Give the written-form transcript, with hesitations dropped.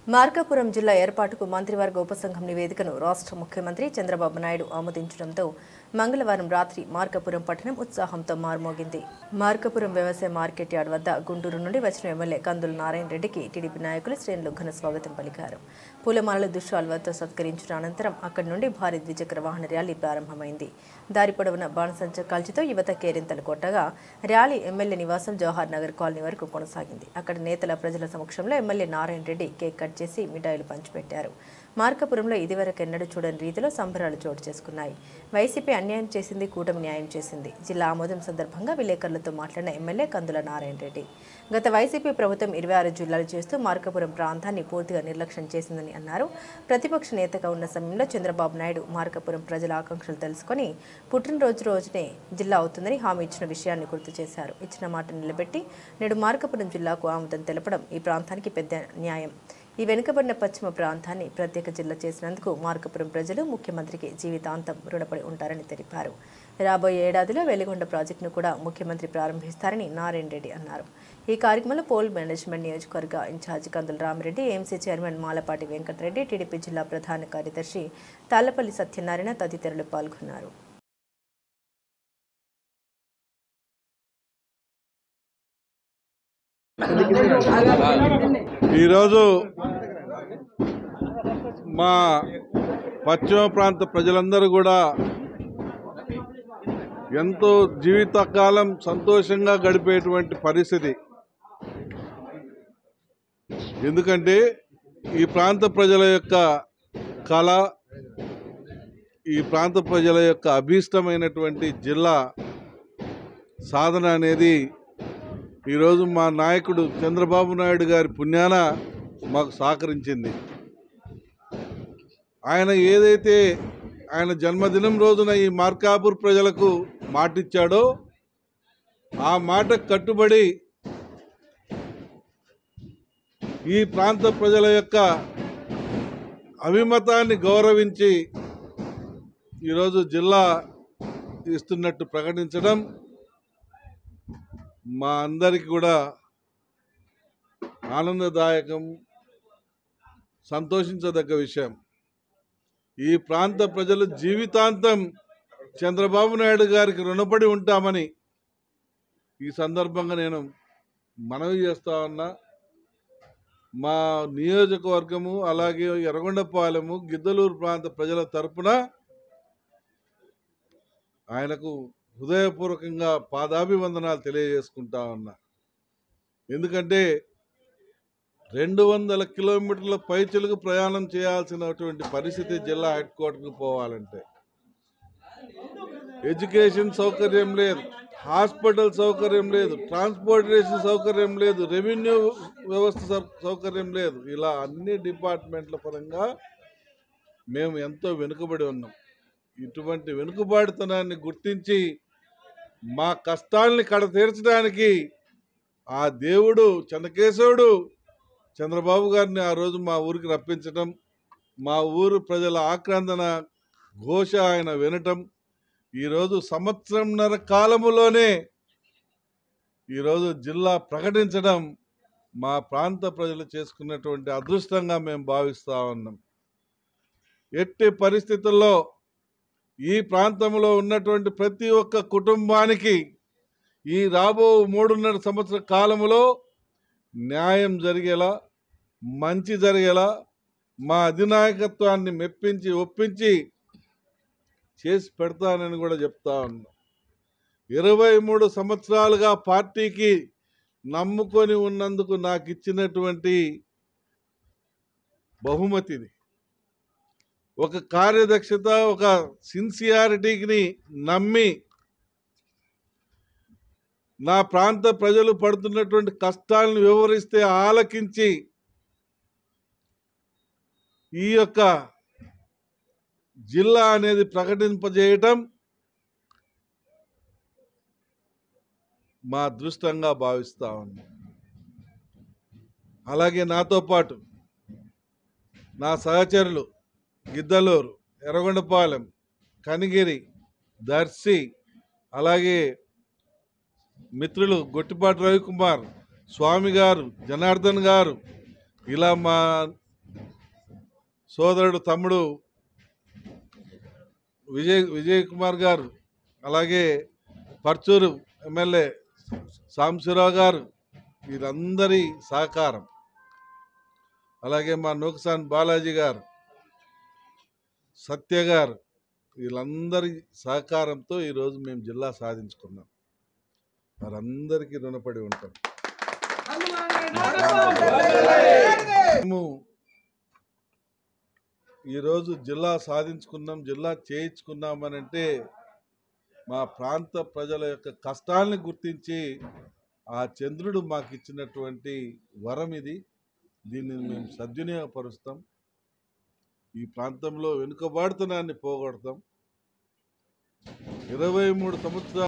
మార్కాపురం జిల్లా ఏర్పాటుకు మంత్రివర్గ ఉపసంఘం నివేదికను రాష్ట్ర ముఖ్యమంత్రి చంద్రబాబు నాయుడు ఆమోదించడంతో మంగళవారం రాత్రి మార్కాపురం పట్టణం ఉత్సాహంతో మారుమోగింది. మార్కాపురం వ్యవసాయ మార్కెట్ యార్డ్ వద్ద గుంటూరు నుండి వచ్చిన ఎమ్మెల్యే కందుల నారాయణ రెడ్డికి టీడీపీ నాయకులు శ్రేణులు ఘన స్వాగతం పలికారు. పూలమాలల దుశ్శాలువతో సత్కరించిన అనంతరం అక్కడి నుండి భారీ ద్విచక్ర వాహన ర్యాలీ ప్రారంభమైంది. దారి పొడవున బాణసంచ కాల్చితో యువత కేరింతలు కొట్టగా ర్యాలీ ఎమ్మెల్యే నివాసం జవహర్ నగర్ కాలనీ వరకు కొనసాగింది. అక్కడ నేతల ప్రజల సమక్షంలో MLA Narayana Reddy cake cut చేసి మిఠాయిలు పంచిపెట్టారు. మార్కాపురంలో ఇదివరకు ఎన్నడూ చూడని రీతిలో సంబరాలు చోటు చేసుకున్నాయి. వైసీపీ అన్యాయం చేసింది, కూటమి న్యాయం చేసింది. జిల్లా ఆమోదం సందర్భంగా విలేకరులతో మాట్లాడిన ఎమ్మెల్యే కందుల నారాయణ రెడ్డి గత వైసీపీ ప్రభుత్వం 26 జిల్లాలు చేస్తూ మార్కాపురం ప్రాంతాన్ని పూర్తిగా నిర్లక్ష్యం చేసిందని అన్నారు. ప్రతిపక్ష నేతగా ఉన్న సమయంలో చంద్రబాబు నాయుడు మార్కాపురం ప్రజల ఆకాంక్షలు తెలుసుకుని పుట్టినరోజు రోజునే జిల్లా అవుతుందని హామీ ఇచ్చిన విషయాన్ని గుర్తు చేశారు. ఇచ్చిన మాట నిలబెట్టి నేడు మార్కాపురం జిల్లాకు ఆమోదం తెలపడం ఈ ప్రాంతానికి పెద్ద న్యాయం. ఈ వెనుకబడిన పశ్చిమ ప్రాంతాన్ని ప్రత్యేక జిల్లా చేసినందుకు మార్కాపురం ప్రజలు ముఖ్యమంత్రికి జీవితాంతం రుణపడి ఉంటారని తెలిపారు. రాబోయే ఏడాదిలో వెలిగొండ ప్రాజెక్టును కూడా ముఖ్యమంత్రి ప్రారంభిస్తారని నారాయణ రెడ్డి అన్నారు. ఈ కార్యక్రమంలో పోల్ మేనేజ్మెంట్ నియోజకవర్గ in charge Kandula Ramireddy, AMC chairman Malapati Venkatareddy, TDP జిల్లా ప్రధాన కార్యదర్శి తాళ్లపల్లి సత్యనారాయణ తదితరులు పాల్గొన్నారు. ఈరోజు మా పశ్చిమ ప్రాంత ప్రజలందరూ కూడా ఎంతో జీవితకాలం సంతోషంగా గడిపేటువంటి పరిస్థితి. ఎందుకంటే ఈ ప్రాంత ప్రజల యొక్క కళ, ఈ ప్రాంత ప్రజల యొక్క అభీష్టమైనటువంటి జిల్లా సాధన అనేది ఈరోజు మా నాయకుడు చంద్రబాబు నాయుడు గారి పుణ్యాన మాకు సహకరించింది. ఆయన ఏదైతే ఆయన జన్మదినం రోజున ఈ మార్కాపూర్ ప్రజలకు మాటిచ్చాడో ఆ మాటకు కట్టుబడి ఈ ప్రాంత ప్రజల యొక్క అభిమతాన్ని గౌరవించి ఈరోజు జిల్లా ఇస్తున్నట్టు ప్రకటించడం మా అందరికి కూడా ఆనందదాయకం, సంతోషించదగ్గ విషయం. ఈ ప్రాంత ప్రజలు జీవితాంతం చంద్రబాబు నాయుడు గారికి రుణపడి ఉంటామని ఈ సందర్భంగా నేను మనవి చేస్తా ఉన్నా. మా నియోజకవర్గము అలాగే ఎర్రగొండపాలెము గిద్దలూరు ప్రాంత ప్రజల తరపున ఆయనకు హృదయపూర్వకంగా పాదాభివందనాలు తెలియజేసుకుంటా ఉన్నా. ఎందుకంటే 200 కిలోమీటర్ల పైచిలకు ప్రయాణం చేయాల్సినటువంటి పరిస్థితి జిల్లా హెడ్ క్వార్టర్కి పోవాలంటే. ఎడ్యుకేషన్ సౌకర్యం లేదు, హాస్పిటల్ సౌకర్యం లేదు, ట్రాన్స్పోర్టేషన్ సౌకర్యం లేదు, రెవెన్యూ వ్యవస్థ సౌకర్యం లేదు. ఇలా అన్ని డిపార్ట్మెంట్ల పరంగా మేము ఎంతో వెనుకబడి ఉన్నాం. ఇటువంటి వెనుకబాటుతనాన్ని గుర్తించి మా కష్టాల్ని కడతీర్చడానికి ఆ దేవుడు చెన్నకేశవుడు చంద్రబాబు గారిని ఆ రోజు మా ఊరికి రప్పించటం, మా ఊరు ప్రజల ఆక్రందన ఘోష ఆయన వినటం, ఈరోజు సంవత్సరంన్నర కాలములోనే ఈరోజు జిల్లా ప్రకటించడం మా ప్రాంత ప్రజలు చేసుకున్నటువంటి అదృష్టంగా మేము భావిస్తూ ఉన్నాం. ఎట్టి పరిస్థితుల్లో ఈ ప్రాంతంలో ఉన్నటువంటి ప్రతి ఒక్క కుటుంబానికి ఈ రాబో 3.5 సంవత్సర కాలంలో న్యాయం జరిగేలా, మంచి జరిగేలా మా అధినాయకత్వాన్ని మెప్పించి ఒప్పించి చేసి పెడతానని కూడా చెప్తా ఉన్నా. 23 సంవత్సరాలుగా పార్టీకి నమ్ముకొని ఉన్నందుకు నాకు ఇచ్చినటువంటి బహుమతిది. ఒక కార్యదక్షత, ఒక సిన్సియారిటీని నమ్మి నా ప్రాంత ప్రజలు పడుతున్నటువంటి కష్టాలను వివరిస్తే ఆలకించి ఈ యొక్క జిల్లా అనేది ప్రకటింపజేయటం మా అదృష్టంగా భావిస్తా ఉన్నాం. అలాగే నాతో పాటు నా సహచరులు గిద్దలూరు, ఎర్రగొండపాలెం, కనిగిరి, దర్శి, అలాగే మిత్రులు గొట్టిపాటి రవికుమార్, స్వామి గారు, జనార్దన్ గారు, ఇలా మా సోదరుడు తమ్ముడు విజయ్ కుమార్ గారు, అలాగే పర్చూరు ఎమ్మెల్యే సాంబశివరావు గారు, వీరందరి సహకారం, అలాగే మా నూకసాని బాలాజీ గారు, సత్య గారు, వీళ్ళందరి సహకారంతో ఈరోజు మేము జిల్లా సాధించుకున్నాం. వారందరికీ రుణపడి ఉంటాం. మేము ఈరోజు జిల్లా సాధించుకున్నాం, జిల్లా చేయించుకున్నామనంటే మా ప్రాంత ప్రజల యొక్క కష్టాలను గుర్తించి ఆ చంద్రుడు మాకు ఇచ్చినటువంటి వరం ఇది. దీన్ని మేము సద్వినియోగపరుస్తాం. ఈ ప్రాంతంలో వెనుకబాటుతనాన్ని పోగొడతాం. 23 సంవత్సరాలు